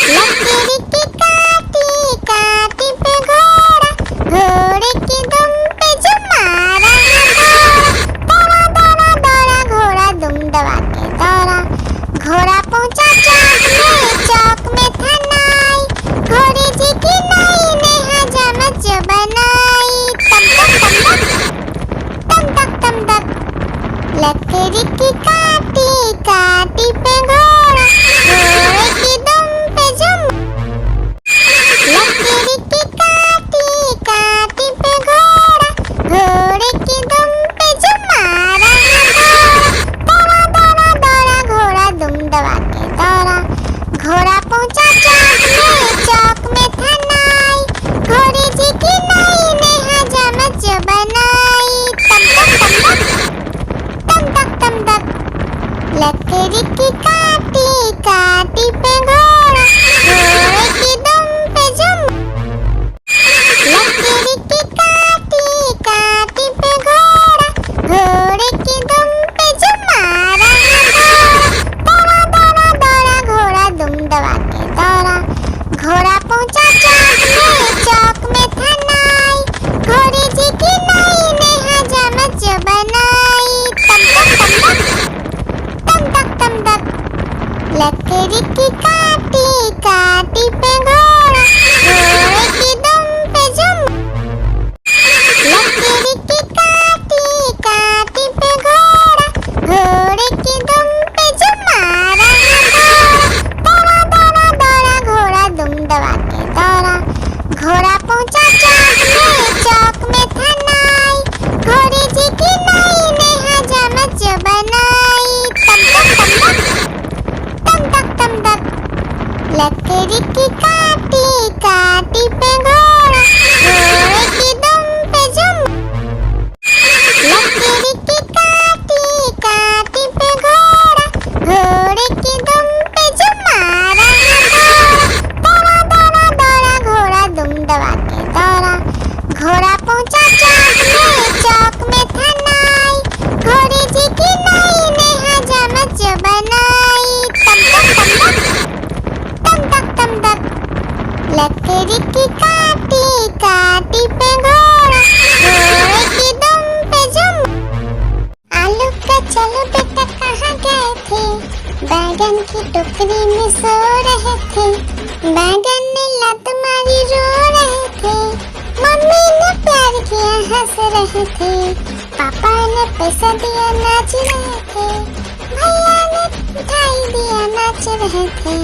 लकड़ी की काटी काटी पे घोड़ा, घोड़े की दुम पे जो मारा है दौड़ा, दौड़ा दौड़ा घोड़ा दुम दबा के दौड़ा। घोड़ा पहुंचा चौक में था नाई, घोड़े जी की नाई ने हजामत जो बनाई। तम तक लकड़ी की काटी काटी पे घोड़ा, घोड़े की दुम पे जुम। लकड़ी की काटी काटी पे घोड़ा, घोड़े की दुम पे जो मारा है दौड़ा, दौड़ा दौड़ा घोड़ा दुम दबा के दौड़ा। घोड़ा पहुंचा चौक में था नाई, घोड़े जी की नाई ने हजामत जो बनाई। तम तक, लकड़ी की काटी काटी पे घोड़ा, घोड़े की दुम पे जुम। लकड़ी की काटी काटी पे घोड़ा, घोड़े की दुम पे जो मारा है दौड़ा, दौड़ा दौड़ा घोड़ा दुम दबा के दौड़ा। घोड़ा पहुंचा चौक में था नाई, घोड़े जी की नाई ने हजामत जो बनाई। तम तक, लकड़ी की काटी काटी पे घोड़ा, घोड़े की दुम पे जुम। लकड़ी की काटी काटी पे घोड़ा, घोड़े की दुम पे जो मारा है दौड़ा, दौड़ा दौड़ा घोड़ा दुम दबा के दौड़ा। घोड़ा पहुंचा चौक में था नाई, घोड़े जी की नाई ने हजामत जो बनाई। तम तक, लकड़ी की काटी काटी पे घोड़ा, घोड़े की दुम पे जुम। लकड़ी की काटी काटी पे घोड़ा, घोड़े की दुम पे जो मारा है दौड़ा, दौड़ा दौड़ा घोड़ा दुम दबा के दौड़ा। घोड़ा पहुंचा चौक में था नाई, लकड़ी की काटी काटी पे घोड़ा, घोड़े की दुम पे जुम। आलू का चलो बेटा कहाँ गए थे, बैगन की टोकरी में सो रहे थे। बैगन ने लात मारी रो रहे थे, मम्मी ने प्यार किया हंस रहे थे, पापा ने पैसा दिया नाच रहे थे, भैया ने मिठाई दिया नाच रहे थे।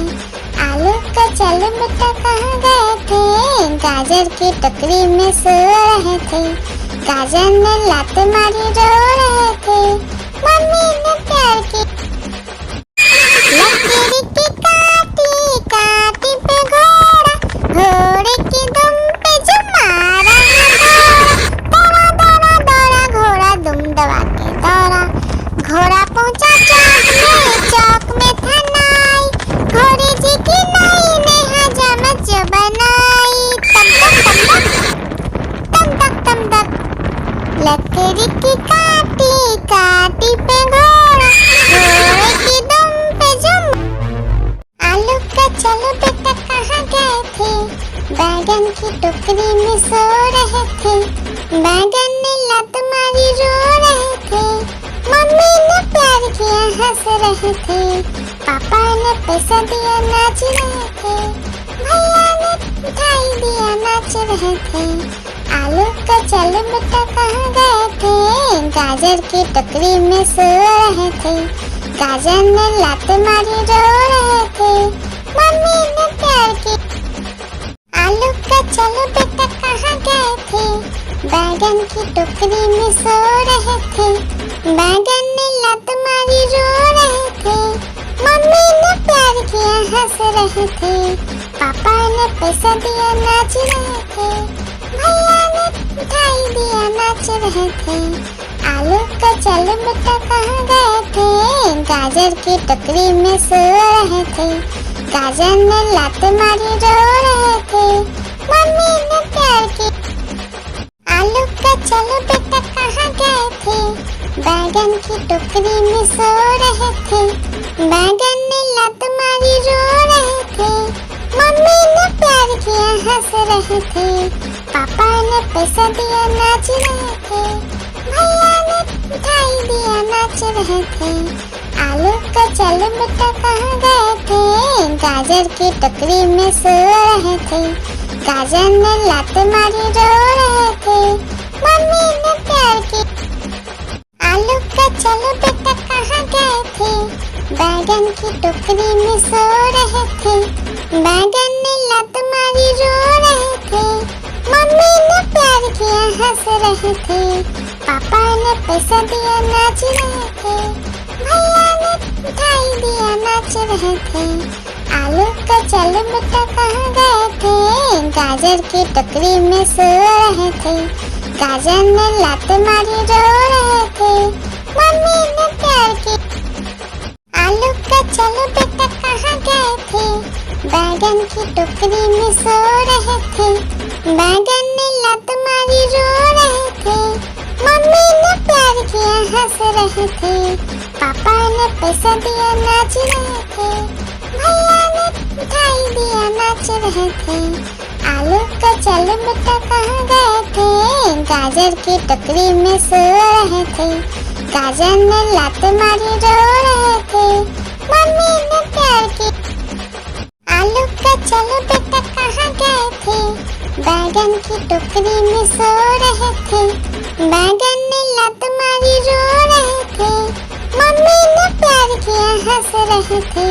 आलू का चलो बेटा कहाँ गए थे, गाजर की टोकरी में सो रहे थे। गाजर ने लात मारी रो रहे थे, मम्मी ने प्यार की। लकड़ी की काटी काटी पे घोड़ा, घोड़े की दुम पे जुम मारा घोड़ा। दौड़ा दौड़ा दौड़ा घोड़ा दुम दबा के दौड़ा। घोड़ा पहुंचा चौक में था नाई, घोड़े जी की नाई ने हजामत जो बनाई। तम तक तम तक लकड़ी की काटी काटी पे घोड़ा, घोड़े की दुम पे जुम। आलू का चलो बेटा कहाँ गए थे, बैगन की टोकरी में सो रहे थे। बैगन ने लात मारी रो रहे थे, मम्मी ने प्यार किया हंस रहे थे, पापा ने पैसा दिया नाच रहे थे, भैया ने मिठाई दिया नाच रहे थे। आलू का चलो बेटा कहाँ गए थे, गाजर की टोकरी में सो रहे थे। गाजर ने लात मारी रो रहे थे, मम्मी ने प्यार की। आलू का चलो बेटा कहाँ गए थे, बैगन की टोकरी में सो रहे थे। बैगन ने लात मारी रो रहे थे, मम्मी ने प्यार किया हंस रहे थे, पापा ने पैसा दिया नाच रहे थे, भैया ने मिठाई दिया नाच रहे थे। आलू का चलो बेटा कहाँ गए थे, गाजर की टोकरी में सो रहे थे। गाजर ने लात मारी रो रहे थे, मम्मी ने प्यार की। आलू का चलो बेटा कहाँ गए थे, बैगन की टोकरी में सो रहे थे। बैगन ने लात मारी रो रहे थे, मम्मी ने प्यार किया हंस रहे थे, पापा ने पैसा दिया नाच रहे थे, भैया ने मिठाई दिया नाच रहे थे। आलू का चलो बेटा कहाँ गए थे, गाजर की टोकरी में सो रहे थे। गाजर ने लात मारी रो रहे थे, मम्मी ने प्यार की। आलू का चलो बेटा कहाँ गए थे, बैगन की टोकरी में सो रहे थे। बैगन ने लात मारी रो रहे थे, मम्मी ने प्यार किया हंस रहे थे, पापा ने पैसा दिया नाच रहे थे, भैया ने मिठाई दिया नाच रहे थे। आलू का चलो बेटा कहाँ गए थे, गाजर की टोकरी में सो रहे थे। गाजर ने लात मारी रो रहे थे, मम्मी ने प्यार की। आलू का चलो बेटा कहाँ गए थे, बैगन की टोकरी में सो रहे थे। बैगन ने लात मारी रो रहे थे, मम्मी ने प्यार किया हंस रहे थे, पापा ने पैसा दिया नाच रहे थे, भैया ने मिठाई दिया नाच रहे थे। आलू का चलो बेटा कहाँ गए थे, गाजर की टोकरी में सो रहे थे। गाजर ने लात मारी रो रहे थे, मम्मी ने प्यार की। आलू का चलो बेटा कहाँ गए थे, बैगन की टोकरी में सो रहे थे। बैगन ने लात मारी रो रहे थे, मम्मी ने प्यार किया हंस रहे थे,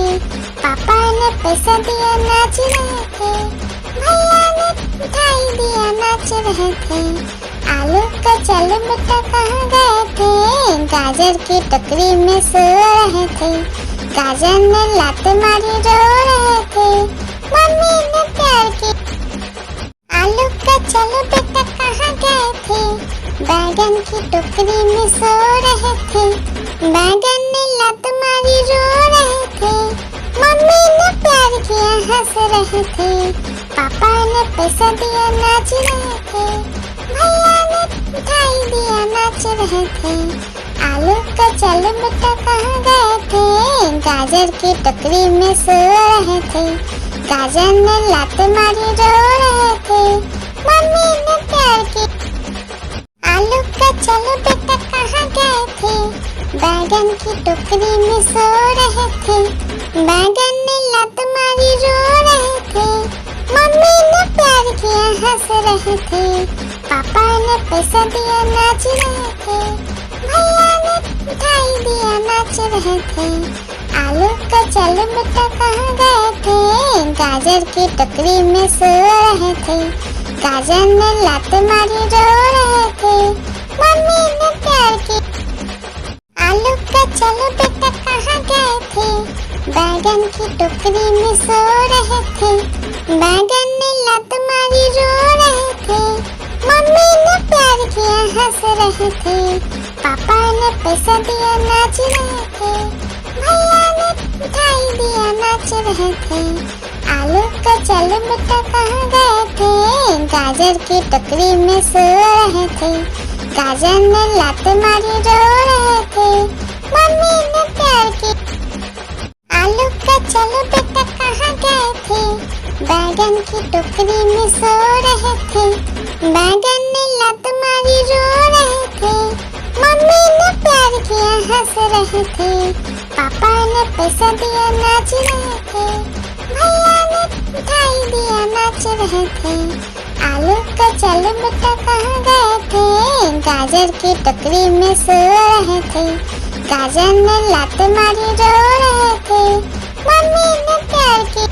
पापा ने पैसा दिया नाच रहे थे, भैया ने मिठाई दिया नाच रहे थे। आलू का चलो बेटा कहाँ गए थे, गाजर की टोकरी में सो रहे थे। गाजर ने लात मारी रो रहे थे, मम्मी ने प्यार की। आलू का चलो बेटा कहाँ गए थे, बैगन की टोकरी में सो रहे थे। बैगन ने लात मारी रो रहे थे, मम्मी ने प्यार किया हंस रहे थे, पापा ने पैसा दिया नाच रहे थे, भैया ने मिठाई दिया नाच रहे थे। आलू का चलो बेटा कहाँ गए थे, गाजर की टोकरी में सो रहे थे। गाजर ने लात मारी रो रहे थे, मम्मी ने प्यार की। आलू का चलो बेटा कहाँ गए थे, बैगन की टोकरी में सो रहे थे, बैगन ने लात मारी रो रहे थे, मम्मी ने प्यार किया हंस रहे थे, पापा ने पैसा दिया नाच रहे थे, भैया ने मिठाई दिया नाच रहे थे। आलू का चलो बेटा कहाँ गए थे, गाजर की टोकरी में सो रहे थे, गाजर ने लात मारी रो रहे थे, मम्मी ने प्यार की। आलू का चलो बेटा कहाँ गए थे, बैगन की टोकरी में सो रहे थे, बैगन ने लात मारी रो रहे थे, मम्मी ने प्यार किया हंस रहे थे, पापा ने पैसा दिया नाच रहे थे, भैया ने मिठाई दिया नाच रहे थे। आलू का चलो बेटा कहाँ गए थे, गाजर की टोकरी में सो रहे थे, गाजर ने लात मारी रो रहे थे, मम्मी ने प्यार की। आलू का चलो बेटा कहाँ गए थे, बैगन की टोकरी में सो रहे थे, बैगन ने लात मारी रो रहे थे, मम्मी ने प्यार किया हंस रहे थे, पापा ने पैसा दिया नाच रहे थे, भैया ने मिठाई दिया नाच रहे थे। आलू का चलो बेटा कहाँ गए थे, गाजर की टोकरी में सो रहे थे, गाजर ने लात मारी रो रहे थे, मम्मी ने प्यार की।